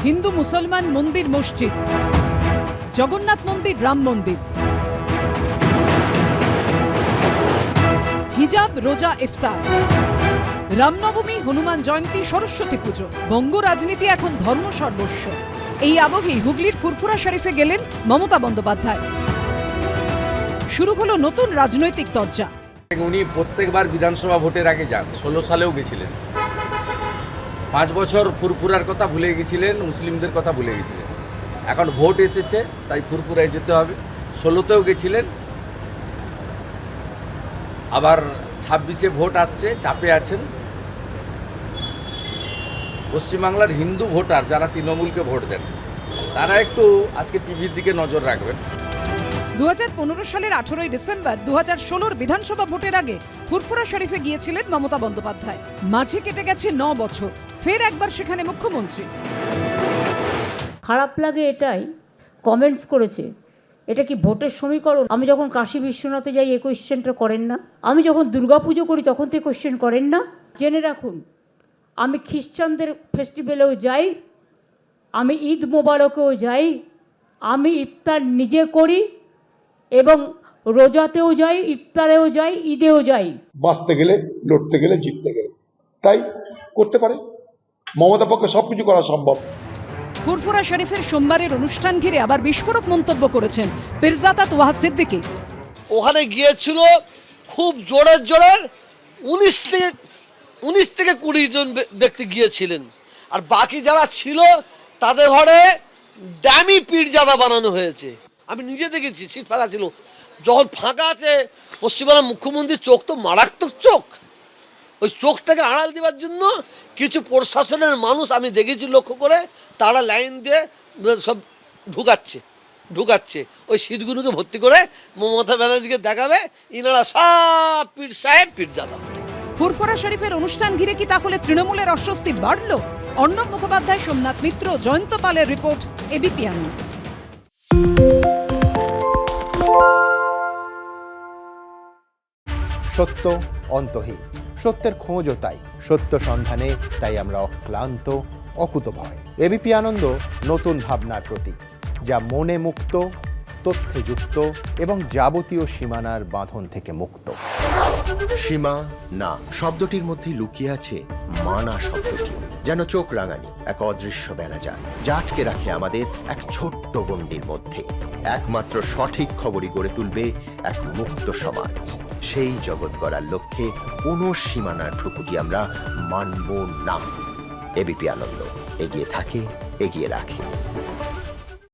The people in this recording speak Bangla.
হিন্দু মুসলমান মন্দির মসজিদ, জগন্নাথ মন্দির রাম মন্দির, হিজাব রোজা ইফতার, রামনবমী হনুমান জয়ন্তী সরস্বতী পুজো, বঙ্গ রাজনীতি এখন ধর্ম সর্বস্ব। এই আবহেই হুগলির ফুরফুরা শরীফে গেলেন মমতা বন্দ্যোপাধ্যায়। শুরু হলো নতুন রাজনৈতিক চর্চা। উনি প্রত্যেকবার বিধানসভা ভোটের আগে যান, 16 সালেও গেছিলেন। 5 বছর ফুরফুরার কথা ভুলে গেছিলেন, মুসলিমদের কথা ভুলে গেছিলেন। এখন ভোট এসেছে, তাই ফুরফুরায় যেতে হবে। 16তেও গেছিলেন, আবার 26-এ ভোট আসছে, চাপে আছেন। পশ্চিমবাংলার হিন্দু ভোটার যারা তৃণমূলকে ভোট দেন, তারা একটু আজকে টিভির দিকে নজর রাখবেন। 2015 সালের 18ই ডিসেম্বর 2016 বিধানসভা ভোটের আগে ফুরফুরা শরীফে গিয়েছিলেন মমতা বন্দ্যোপাধ্যায়। মাঝে কেটে গেছে 9 বছর, ফের একবার সেখানে মুখ্যমন্ত্রী। খারাপ লাগে এটাই, কমেন্টস করেছে এটা কি ভোটের সমীকরণ? আমি যখন কাশী বিশ্বনাথে যাই এই কোয়েশ্চেনটা করেন না, আমি যখন দুর্গাপুজো করি তখন তো কোয়েশ্চেন করেন না। জেনে রাখুন, আমি খ্রিস্টানদের ফেস্টিভ্যালেও যাই, আমি ঈদ মোবারকেও যাই, আমি ইফতার নিজে করি এবং রোজাতেও যাই, ইফতারেও যাই, ঈদেও যাই। বাঁচতে গেলে, লড়তে গেলে, জিততে গেলে তাই করতে পারে। মমতার পক্ষে সবকিছু করা সম্ভব। ফুরফুরা শরীফের সোমবারের অনুষ্ঠান ঘিরে আবার বিস্ফোরক মন্তব্য করেছেন পীরজাদা তোহা সিদ্দিকী। ওখানে গিয়েছিল খুব জোরের 19 থেকে 20 জন ব্যক্তি গিয়েছিলেন, আর বাকি যারা ছিল তাদের ঘরে ড্যামি পীরজাদা বানানো হয়েছে। আমি নিজে দেখেছি, সিট ফাঁকা ছিল। যখন ফাঁকা আছে, পশ্চিমবাংলার মুখ্যমন্ত্রীর চোখ তো মারাত্মক চোখ, ওই চোখটাকে আড়াল দেওয়ার জন্য কিছু প্রশাসনের মানুষ আমি দেখেছি লক্ষ্য করে, তারা লাইন দিয়ে সব ঢুকাচ্ছে ওই সিটগুলোকে ভর্তি করে মমতা ব্যানার্জিকে দেখাবে ইনারা সব পীর সাহেব পীরজাদা। ফুরফুরা শরীফের অনুষ্ঠান ঘিরে কি তাহলে তৃণমূলের অস্বস্তি বাড়ল? অর্ণব মুখোপাধ্যায়, সোমনাথ মিত্র, জয়ন্ত পালের রিপোর্ট, এবিপি আনন্দ। সত্য অন্তহীন, সত্যের খোঁজও তাই, সত্য সন্ধানে তাই আমরা অক্লান্ত, অকুতভয়। এবিপি আনন্দ নতুন ভাবনার প্রতীক, যা মনে মুক্ত, তথ্যে যুক্ত এবং যাবতীয় সীমানার বাঁধন থেকে মুক্ত। সীমা না শব্দটির মধ্যে লুকিয়ে আছে মানা শব্দটি, যেন চোখ রাঙানি এক অদৃশ্য বেড়াজাল, যা আটকে রাখে আমাদের এক ছোট্ট গণ্ডির মধ্যে। একমাত্র সঠিক খবরই গড়ে তুলবে এক মুক্ত সমাজ। সেই জগৎ গড়ার লক্ষ্যে কোনো সীমানার ঠুকুটি আমরা মানব না। এবিপি আনন্দ এগিয়ে থাকে, এগিয়ে রাখে।